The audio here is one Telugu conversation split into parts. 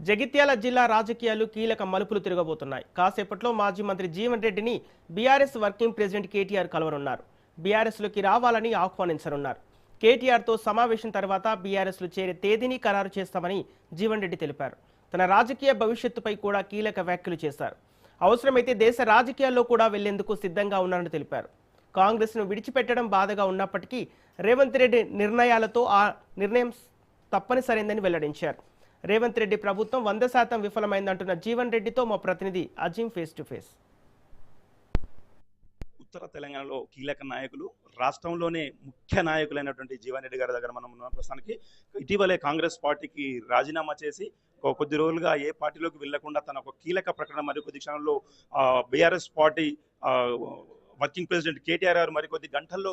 జగిత్యాల జిల్లా రాజకీయాలు కీలక మలుపులు తిరగబోతున్నాయి. కాసేపట్లో మాజీ మంత్రి జీవన్ రెడ్డిని బీఆర్ఎస్ వర్కింగ్ ప్రెసిడెంట్ కేటీఆర్ కలవనున్నారు. బీఆర్ఎస్లోకి రావాలని ఆహ్వానించనున్నారు. కేటీఆర్తో సమావేశం తర్వాత బీఆర్ఎస్లో చేరే తేదీని ఖరారు చేస్తామని జీవన్ రెడ్డి తెలిపారు. తన రాజకీయ భవిష్యత్తుపై కూడా కీలక వ్యాఖ్యలు చేశారు. అవసరమైతే దేశ రాజకీయాల్లో కూడా వెళ్లేందుకు సిద్ధంగా ఉన్నారని తెలిపారు. కాంగ్రెస్ను విడిచిపెట్టడం బాధగా ఉన్నప్పటికీ రేవంత్ రెడ్డి నిర్ణయాలతో ఆ నిర్ణయం తప్పనిసరైందని వెల్లడించారు. రేవంత్ రెడ్డి ప్రభుత్వం 100% విఫలమైందంటున్న జీవన్ రెడ్డితో మా ప్రతినిధి అజీం ఫేస్ టు ఫేస్. ఉత్తర తెలంగాణలో కీలక నాయకులు, రాష్ట్రంలోనే ముఖ్య నాయకులైనటువంటి జీవన్ రెడ్డి గారి దగ్గర మనం ఉన్న ప్రస్తుతానికి ఇటీవలే కాంగ్రెస్ పార్టీకి రాజీనామా చేసి కొద్ది రోజులుగా ఏ పార్టీలోకి వెళ్లకుండా తన ఒక కీలక ప్రకటన మరికొద్ది క్షణంలో BRS party working president KTR గారు మరికొద్ది గంటల్లో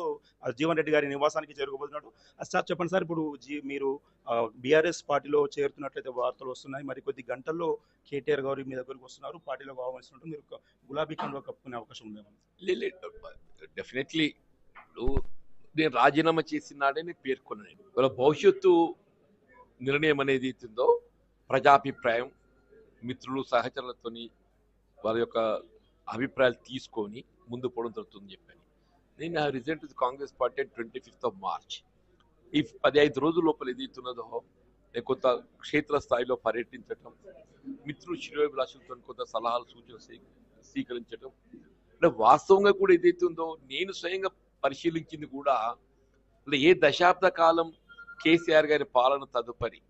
జీవన్ రెడ్డి గారి నివాసానికి చేరుకోబోతున్నాడు. సార్ చెప్పండి సార్, ఇప్పుడు మీరు బీఆర్ఎస్ పార్టీలో చేరుతున్నట్లయితే వార్తలు వస్తున్నాయి. మరికొద్ది గంటల్లో కేటీఆర్ గారు మీ దగ్గరకు వస్తున్నారు, పార్టీలో ఆహ్వానిస్తున్నట్టు మీరు గులాబీ కండువా కప్పుకునే అవకాశం ఉందేమో? డెఫినెట్లీ నేను రాజీనామా చేసినాడే నేను పేర్కొన్నాను. వాళ్ళ భవిష్యత్తు నిర్ణయం అనేది అవుతుందో ప్రజాభిప్రాయం, మిత్రులు సహచరులతోని వారి యొక్క అభిప్రాయాలు తీసుకొని ముందు పోవడం జరుగుతుందని చెప్పాను. నేను ఆ రిజల్ట్ కాంగ్రెస్ పార్టీ 25 మార్చ్. ఈ 15 రోజుల లోపల ఏదైతున్నదో కొంత క్షేత్ర స్థాయిలో పర్యటించటం, మిత్రులు శ్రేయోభిలాషులతో కొంత సలహాలు సూచనలు స్వీకరించడం, అంటే వాస్తవంగా కూడా ఏదైతుందో నేను స్వయంగా పరిశీలించింది కూడా ఏ దశాబ్ద కాలం కేసీఆర్ గారి పాలన తదుపరి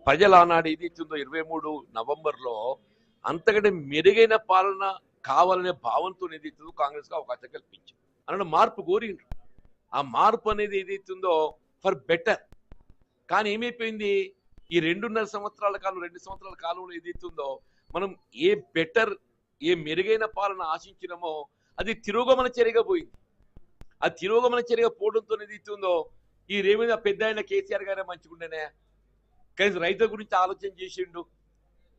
ప్రజల ఆనాడు ఏదైతుందో 23 నవంబర్లో అంతకంటే మెరుగైన పాలన కావాలనే భావంతో ఏదైతుందో కాంగ్రెస్ కు అవకాశం కల్పించింది. అన్న మార్పు కోరిండ్రు. ఆ మార్పు అనేది ఏదైతుందో ఫర్ బెటర్. కానీ ఏమైపోయింది, ఈ 2.5 సంవత్సరాల కాలం 2 సంవత్సరాల కాలంలో ఏదైతుందో మనం ఏ బెటర్ ఏ మెరుగైన పాలన ఆశించినామో అది తిరోగమన చర్యగా పోయింది. ఆ తిరోగమన చర్యగా పోవడంతో ఏదైతుందో ఈ రేవంత్ పెద్ద ఆయన కేసీఆర్ గారే మంచిగుండేనే, కానీ రైతుల గురించి ఆలోచన చేసిండు.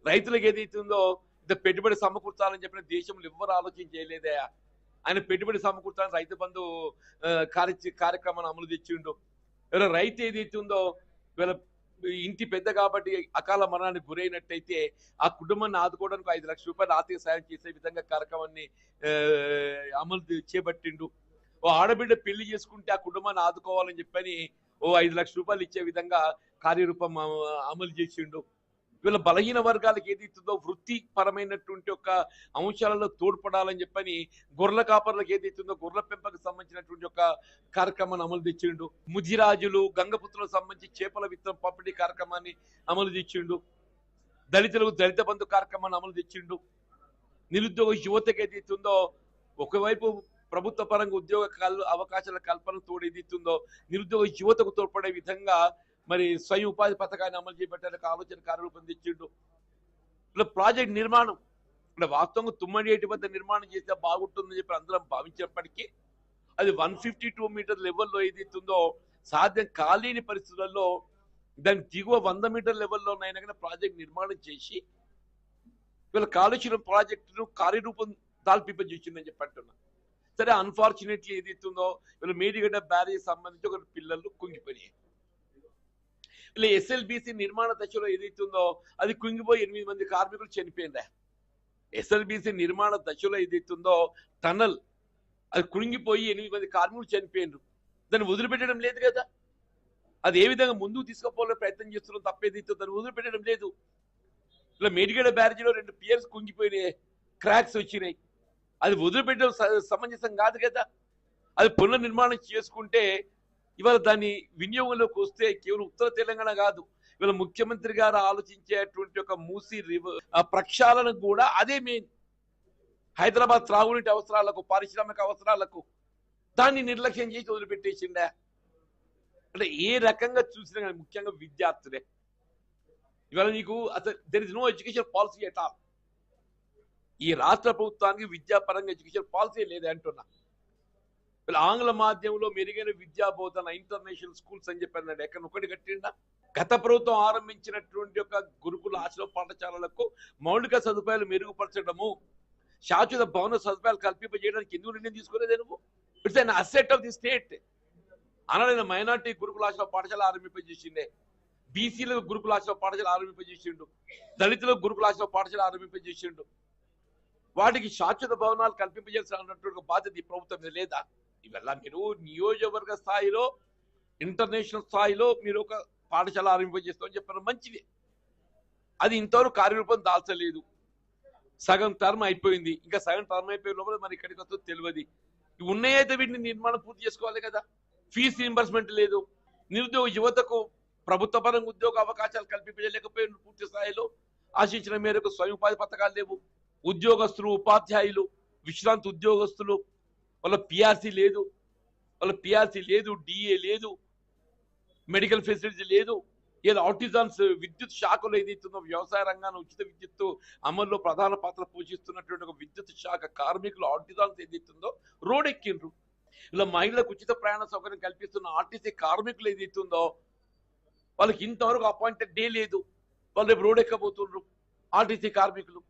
రైతులకు ఏదైతుందో ఇంత పెట్టుబడి సమకూర్చాలని చెప్పిన దేశంలో ఎవ్వరు ఆలోచన చేయలేదే. ఆయన పెట్టుబడి సమకూర్చాలని రైతు బంధు కార్యక్రమాన్ని అమలు తెచ్చిండు. ఇవాళ రైతు ఏదైతే ఉందో ఇవాళ ఇంటి పెద్ద కాబట్టి అకాల మరణానికి గురైనట్టయితే ఆ కుటుంబాన్ని ఆదుకోవడానికి 5 లక్షల రూపాయలు ఆర్థిక సాయం చేసే విధంగా కార్యక్రమాన్ని అమలు చేపట్టిండు. ఓ ఆడబిడ్డ పెళ్లి చేసుకుంటే ఆ కుటుంబాన్ని ఆదుకోవాలని చెప్పని 5 లక్షల రూపాయలు ఇచ్చే విధంగా కార్యరూపం అమలు చేసిండు. వీళ్ళ బలహీన వర్గాలకు ఏదైతుందో వృత్తిపరమైనటువంటి ఒక అంశాలలో తోడ్పడాలని చెప్పని గొర్రెల కాపర్లకు ఏదైతుందో గొర్రెల పెంపకు సంబంధించినటువంటి ఒక కార్యక్రమాన్ని అమలు తెచ్చిండు. ముజిరాజులు గంగపుత్రులకు సంబంధించి చేపల విత్తనం పంపిణీ కార్యక్రమాన్ని అమలు తెచ్చిండు. దళితులకు దళిత బంధు కార్యక్రమాన్ని అమలు తెచ్చిండు. నిరుద్యోగ యువతకు ఏదైతుందో ఒకవైపు ప్రభుత్వ పరంగా ఉద్యోగ అవకాశాల కల్పన తోడు ఏదైతుందో నిరుద్యోగ యువతకు తోడ్పడే విధంగా మరి స్వయం ఉపాధి పథకాన్ని అమలు చేపట్టడానికి ఆలోచన కార్యరూపం తెచ్చిండు. ఇలా ప్రాజెక్ట్ నిర్మాణం ఇక్కడ వాస్తవంగా తుమ్మడి వద్ద నిర్మాణం చేస్తే బాగుంటుందని చెప్పి అందరం భావించినప్పటికీ అది 152 మీటర్ లెవెల్లో ఏదైతుందో సాధ్యం కాలేని పరిస్థితులలో దాని దిగువ 100 మీటర్ లెవెల్లోనైనా కానీ ప్రాజెక్ట్ నిర్మాణం చేసి వీళ్ళ కాళేశ్వరం ప్రాజెక్టును కార్యరూపం దాల్పింపజేసిందని చెప్పి అంటున్నా. సరే, అన్ఫార్చునేట్లీ ఏదైతుందో వీళ్ళ మేడిగడ్డ బ్యారేజ్ సంబంధించి ఒక పిల్లలు కుంగిపోయాయి. ఇలా ఎస్ఎల్బిసి నిర్మాణ దశలో ఏదైతుందో అది కుంగిపోయి 8 మంది కార్మికులు చనిపోయిందా. ఎస్ఎల్బిసి నిర్మాణ దశలో ఏదైతుందో టనల్ అది కుంగిపోయి 8 మంది కార్మికులు చనిపోయినారు. దాన్ని వదిలిపెట్టడం లేదు కదా. అది ఏ విధంగా ముందుకు తీసుకుపోవాలని ప్రయత్నం చేస్తున్నాం తప్పేదైతే దాన్ని వదిలిపెట్టడం లేదు. ఇలా మేడిగడ్డ బ్యారేజీలో 2 పియర్స్ కుంగిపోయినాయి, క్రాక్స్ వచ్చినాయి. అది వదిలిపెట్టడం సమంజసం కాదు కదా. అది పునర్నిర్మాణం చేసుకుంటే ఇవాళ దాని వినియోగంలోకి వస్తే కేవలం ఉత్తర తెలంగాణ కాదు, ఇవాళ ముఖ్యమంత్రి గారు ఆలోచించేటువంటి ఒక మూసీ రివర్ ప్రక్షాళన కూడా అదే మెయిన్. హైదరాబాద్ త్రాగునీటి అవసరాలకు, పారిశ్రామిక అవసరాలకు దాన్ని నిర్లక్ష్యం చేసి వదిలిపెట్టేసిండే. అంటే ఏ రకంగా చూసినా కానీ ముఖ్యంగా విద్యార్థులే ఇవాళ నీకు అసలు there is no education policy at all. ఈ రాష్ట్ర ప్రభుత్వానికి విద్యాపరంగా ఎడ్యుకేషన్ పాలసీ లేదే అంటున్నా. వీళ్ళు ఆంగ్ల మాధ్యమంలో మెరుగైన విద్యా బోధన ఇంటర్నేషనల్ స్కూల్స్ అని చెప్పారు. ఎక్కడ ఒకటి కట్టిండా? గత ప్రభుత్వం ఆరంభించినటువంటి ఒక గురుకుల ఆశ్రమ పాఠశాలలకు మౌలిక సదుపాయాలు మెరుగుపరచడము, శాశ్వత భవన సదుపాయాలు కల్పింపజేయడానికి ఎందుకు నిర్ణయం తీసుకోలేదే నువ్వు? It's an asset of the state. అనలైన మైనార్టీ గురుకుల ఆశ్రమ పాఠశాల ఆరంభింపజేసిందే. బీసీలకు గురుకులాశ్రమ పాఠశాల ఆరంభింపజేసిండు, దళితులకు గురుకులాశ్రమ పాఠశాల ఆరంభింపజేసిండు. వాటికి శాశ్వత భవనాలు కల్పింపజేయాల్సినటువంటి బాధ్యత ఈ ప్రభుత్వం మీద లేదా? ఇవల్ల మీరు నియోజకవర్గ స్థాయిలో, ఇంటర్నేషనల్ స్థాయిలో మీరు ఒక పాఠశాల ఆరంభింపజేస్తామని చెప్పారు, మంచిది. అది ఇంతవరకు కార్యరూపం దాల్చలేదు. సగం టర్మ్ అయిపోయింది, ఇంకా సగం టర్మ్ అయిపోయే లోపల మరి ఇక్కడికి వస్తుందో తెలియదు. ఉన్నాయైతే వీటిని నిర్మాణం పూర్తి చేసుకోవాలి కదా. ఫీజు రీయింబర్స్మెంట్ లేదు, నిరుద్యోగ యువతకు ప్రభుత్వ పరంగా ఉద్యోగ అవకాశాలు కల్పించలేకపోయిన పూర్తి స్థాయిలో, ఆశించిన మేరకు స్వయం ఉపాధి పథకాలు లేవు. ఉద్యోగస్తులు, ఉపాధ్యాయులు, విశ్రాంతి ఉద్యోగస్తులు వాళ్ళ పిఆర్సీ లేదు, డిఏ లేదు, మెడికల్ ఫెసిలిటీ లేదు. ఏదో ఆర్టిజన్స్ విద్యుత్ శాఖలో ఏదైతుందో వ్యవసాయ రంగాన్ని ఉచిత విద్యుత్తు అమల్లో ప్రధాన పాత్ర పోషిస్తున్నటువంటి ఒక విద్యుత్ శాఖ కార్మికులు ఆర్టిజన్స్ ఏదైతుందో రోడ్ ఎక్కిండ్రు. ఇలా మహిళలకు ఉచిత ప్రయాణ సౌకర్యం కల్పిస్తున్న ఆర్టీసీ కార్మికులు ఏదైతుందో వాళ్ళకి ఇంతవరకు అపాయింటెడ్ డే లేదు, వాళ్ళు రేపు రోడ్ ఎక్కబోతుండ్రు. ఆర్టీసీ కార్మికులు,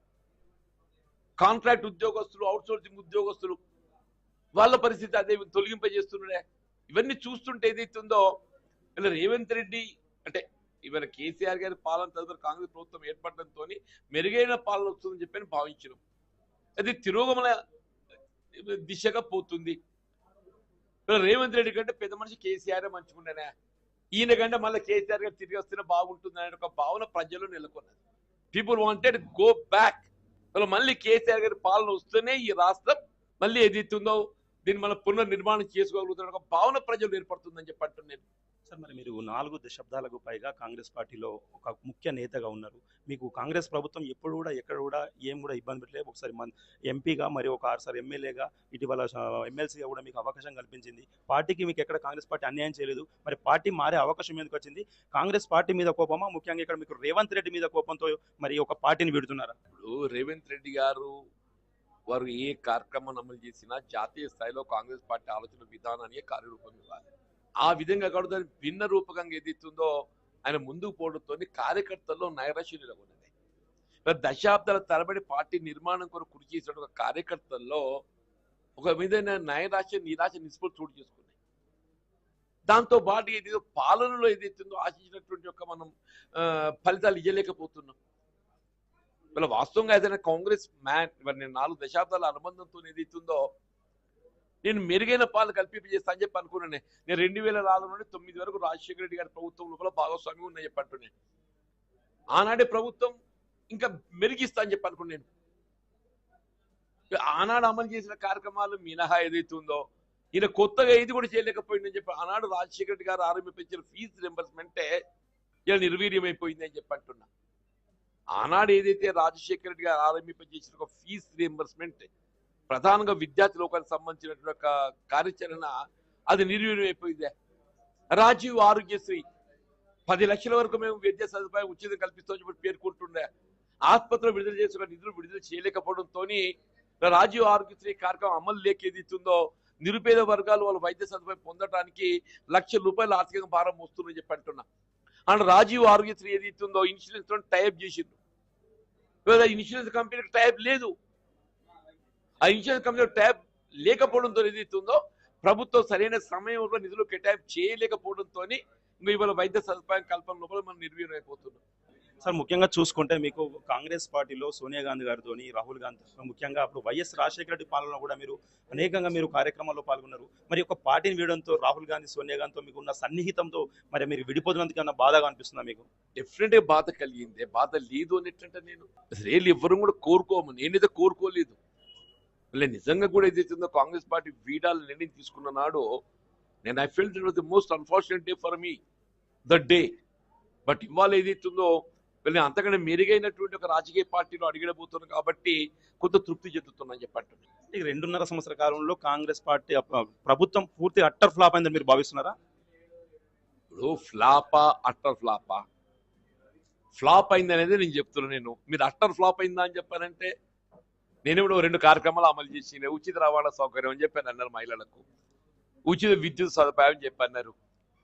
కాంట్రాక్ట్ ఉద్యోగస్తులు, అవుట్సోర్సింగ్ ఉద్యోగస్తులు, వాళ్ళ పరిస్థితి అదే తొలగింపజేస్తున్నాడే. ఇవన్నీ చూస్తుంటే ఏదైతుందో ఇలా రేవంత్ రెడ్డి అంటే ఇవాళ కేసీఆర్ గారి పాలన తదుపరి కాంగ్రెస్ ప్రభుత్వం ఏర్పడడంతో మెరుగైన పాలన వస్తుందని చెప్పని భావించడం, అది తిరోగమన దిశగా పోతుంది. రేవంత్ రెడ్డి కంటే పెద్ద మనిషి కేసీఆర్ మంచుకుంటేనే, ఈయన కంటే మళ్ళీ కేసీఆర్ గారు తిరిగి వస్తేనే బాగుంటుంది అనే ఒక భావన ప్రజల్లో నెలకొన్నది. People wanted go back. మళ్ళీ కేసీఆర్ గారి పాలన వస్తేనే ఈ రాష్ట్రం మళ్ళీ ఏదైతుందో దీన్ని మనం పునర్నిర్మాణం చేసుకోగలుగుతున్న ఒక భావన ప్రజలు ఏర్పడుతుందని చెప్పి అంటున్నాను. సార్, మరి మీరు 4 దశాబ్దాలకు పైగా కాంగ్రెస్ పార్టీలో ఒక ముఖ్య నేతగా ఉన్నారు. మీకు కాంగ్రెస్ ప్రభుత్వం ఎప్పుడు కూడా ఎక్కడ కూడా ఏం కూడా ఇబ్బంది పెట్టలేదు. ఒకసారి ఎంపీగా, మరి ఒక 6 సార్లు ఎమ్మెల్యేగా, ఇటీవల ఎమ్మెల్సీగా కూడా మీకు అవకాశం కల్పించింది. పార్టీకి మీకు ఎక్కడ కాంగ్రెస్ పార్టీ అన్యాయం చేయలేదు. మరి పార్టీ మారే అవకాశం ఎందుకు వచ్చింది? కాంగ్రెస్ పార్టీ మీద కోపమా, ముఖ్యంగా ఇక్కడ మీకు రేవంత్ రెడ్డి మీద కోపంతో మరి ఒక పార్టీని విడుతున్నారా? ఇప్పుడు రేవంత్ రెడ్డి గారు వారు ఏ కార్యక్రమం అమలు చేసినా జాతీయ స్థాయిలో కాంగ్రెస్ పార్టీ ఆలోచన విధానానికి కార్యరూపం ఇవ్వాలి. ఆ విధంగా కాదు, దాన్ని భిన్న రూపకంగా ఏదైతుందో ఆయన ముందుకు పోవడంతో కార్యకర్తల్లో నైరాశ్యం నెలకొన్నది. దశాబ్దాల తరబడి పార్టీ నిర్మాణం కొరకు కృషి చేసిన ఒక కార్యకర్తల్లో ఒక విధమైన నైరాశ్య, నిరాశ, నిస్పృహ చోటు చేసుకున్నాయి. దాంతో పాటు ఏదైతే పాలనలో ఏదైతుందో ఆశించినటువంటి ఒక మనం ఫలితాలు ఇవ్వలేకపోతున్నాం. ఇలా వాస్తవంగా ఏదైనా కాంగ్రెస్ మ్యాన్ నేను 4 దశాబ్దాల అనుబంధంతో ఏదైతుందో నేను మెరుగైన పాలన కల్పింపజేస్తా అని చెప్పి అనుకున్నాను. నేను 2004 నుండి 9 వరకు రాజశేఖర రెడ్డి గారి ప్రభుత్వం లోపల భాగస్వామ్యం ఉందని చెప్పి అంటున్నాను. ఆనాడే ప్రభుత్వం ఇంకా మెరుగిస్తా అని చెప్పి అనుకున్నాను. ఆనాడు అమలు చేసిన కార్యక్రమాలు మినహా ఏదైతుందో ఈయన కొత్తగా ఇది కూడా చేయలేకపోయిందని చెప్పి ఆనాడు రాజశేఖర రెడ్డి గారు ఆరంభించిన ఫీజు రింబర్స్మెంటే ఇలా నిర్వీర్యమైపోయింది అని చెప్పి అంటున్నా. ఆనాడు ఏదైతే రాజశేఖర రెడ్డి గారు ఆరంభింపజేసిన ఒక ఫీజు రింబర్స్మెంట్ ప్రధానంగా విద్యార్థి లోకానికి సంబంధించినటువంటి ఒక కార్యాచరణ అది నిర్వీర్యమైపోయిందే. రాజీవ్ ఆరోగ్యశ్రీ 10 లక్షల వరకు మేము విద్యా సదుపాయం ఉచితం కల్పిస్తామని చెప్పి పేర్కొంటుండే. ఆసుపత్రిలో విడుదల చేసిన నిధులు విడుదల చేయలేకపోవడంతో రాజీవ్ ఆరోగ్యశ్రీ కార్యక్రమం అమలు లేకేదిస్తుందో నిరుపేద వర్గాలు వాళ్ళ వైద్య సదుపాయం పొందడానికి ₹1,00,000 ఆర్థికంగా భారం వస్తుందని చెప్పి అంటున్నా. అండ్ రాజీవ్ ఆరోగ్యశ్రీ ఏదైతుందో ఇన్సూరెన్స్ తో టైప్ చేసిండు. ఇన్సూరెన్స్ కంపెనీకి టైప్ లేదు. ఆ ఇన్సూరెన్స్ కంపెనీ ట్యాబ్ లేకపోవడంతో ఏదైతుందో ప్రభుత్వం సరైన సమయంలో నిధులు కేటాయింపు చేయలేకపోవడంతో ఇంకా ఇవాళ వైద్య సదుపాయం కల్పన లోపల మనం నిర్వీర్యం అయిపోతున్నాం. సార్, ముఖ్యంగా చూసుకుంటే మీకు కాంగ్రెస్ పార్టీలో సోనియా గాంధీ గారితో, రాహుల్ గాంధీ, ముఖ్యంగా అప్పుడు వైఎస్ రాజశేఖర రెడ్డి పాలనలో కూడా మీరు అనేకంగా కార్యక్రమాల్లో పాల్గొన్నారు. మరి ఒక పార్టీని వీడడంతో రాహుల్ గాంధీ, సోనియా గాంధీతో మీకు ఉన్న సన్నిహితంతో మరి మీరు విడిపోతున్నందుకన్నా బాధగా అనిపిస్తుందా మీకు? డెఫినెట్ గా బాధ కలిగింది. బాధ లేదు అనేటంటే నేను అసలు ఎవరు కూడా కోరుకోము, నేనైతే కోరుకోలేదు. నిజంగా కూడా ఏదైతుందో కాంగ్రెస్ పార్టీ వీడాల నిర్ణయం తీసుకున్న నాడు నేను I felt it was the most unfortunate day for me the day. But ఇవాళ ఏదైతుందో వీళ్ళని అంతకంటే మెరుగైనటువంటి ఒక రాజకీయ పార్టీలో అడిగడబోతున్నాను కాబట్టి కొంత తృప్తి చెందుతున్నాను చెప్పండి. ఈ 2.5 సంవత్సరాల కాలంలో కాంగ్రెస్ పార్టీ ప్రభుత్వం పూర్తి అట్టర్ ఫ్లాప్ అయిందని మీరు భావిస్తున్నారా? ఇప్పుడు ఫ్లాపా అట్టర్ ఫ్లాపా? ఫ్లాప్ అయింది అనేది నేను చెప్తున్నాను. మీరు అట్టర్ ఫ్లాప్ అయిందా అని చెప్పానంటే నేను ఇప్పుడు 2 కార్యక్రమాలు అమలు చేసి ఉచిత రవాణా సౌకర్యం అని చెప్పాను అన్నారు, మహిళలకు ఉచిత విద్యుత్ సదుపాయం చెప్పన్నారు.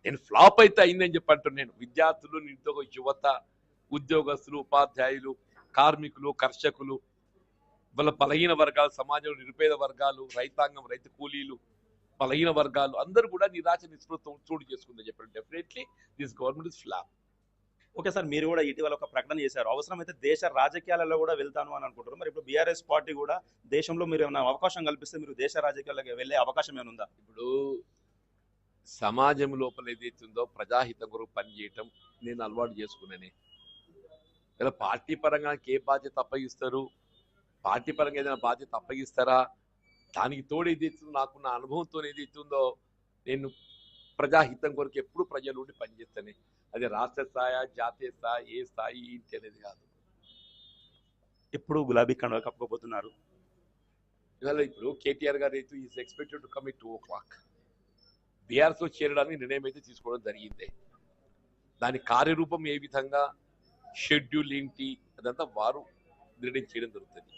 నేను ఫ్లాప్ అయితే అయిందని చెప్పంటున్నాను. విద్యార్థులు, నిరుద్యోగ యువత, ఉద్యోగస్తులు, ఉపాధ్యాయులు, కార్మికులు, కర్షకులు, వాళ్ళ బలహీన వర్గాలు, సమాజంలో నిరుపేద వర్గాలు, రైతాంగం, రైతు కూలీలు, బలహీన వర్గాలు అందరూ కూడా నిరాశ నిస్పృహ చోటు చేసుకుందని చెప్పారు. Definitely this government is flop. Okay sir, మీరు కూడా ఇటీవల ఒక ప్రకటన చేశారు, అవసరమైతే దేశ రాజకీయాలలో కూడా వెళ్తాను అని అనుకుంటారు. మరి ఇప్పుడు బీఆర్ఎస్ పార్టీ కూడా దేశంలో మీరు ఏమైనా అవకాశం కల్పిస్తే మీరు దేశ రాజకీయాలకు వెళ్ళే అవకాశం ఏమైనా ఉందా? ఇప్పుడు సమాజం లోపల ఏదైతే ఉందో ప్రజాహితం కొరకు పనిచేయటం నేను అలవాటు చేసుకున్నానే. ఇలా పార్టీ పరంగా నాకు ఏ బాధ్యత అప్పగిస్తారు, పార్టీ పరంగా ఏదైనా బాధ్యత అప్పగిస్తారా, దానికి తోడు ఏదైతే నాకున్న అనుభవంతో ఏదైతే ఉందో నేను ప్రజాహితం కొరకు ఎప్పుడు ప్రజల నుండి పనిచేస్తానే. అది రాష్ట్ర స్థాయి, జాతీయ స్థాయి, ఏ స్థాయి ఏంటి అనేది కాదు. ఎప్పుడు గులాబీ కండువా కప్పుకోబోతున్నారు? ఇవాళ ఇప్పుడు కేటీఆర్ గారు అయితే is expected to come at 2 o'clock. బీఆర్ఎస్లో చేరడానికి నిర్ణయం అయితే తీసుకోవడం జరిగింది. దాని కార్యరూపం ఏ విధంగా, షెడ్యూల్ ఏంటి, అదంతా వారు నిర్ణయం చేయడం జరుగుతుంది.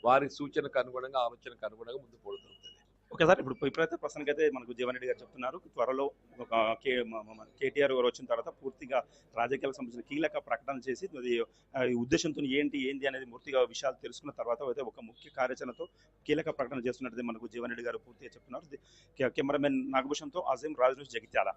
వారి సూచనకు అనుగుణంగా, ఆలోచనకు అనుగుణంగా ముందు పోవడం జరుగుతుంది. ఓకే సార్, ఇప్పుడైతే ప్రస్తుతానికైతే మనకు జీవన్ రెడ్డి గారు చెప్తున్నారు, త్వరలో ఒక కేటీఆర్ గారు వచ్చిన తర్వాత పూర్తిగా రాజకీయాలకు సంబంధించిన కీలక ప్రకటన చేసి అది ఈ ఉద్దేశంతో ఏంటి అనేది పూర్తిగా విషయాలు తెలుసుకున్న తర్వాత అయితే ఒక ముఖ్య కార్యాచరణతో కీలక ప్రకటన చేస్తున్నట్టు మనకు జీవన్ రెడ్డి గారు పూర్తిగా చెప్తున్నారు. కెమెరామెన్ నాగభూషణ్తో అజీం, రాజ్ న్యూస్, జగిత్యాల.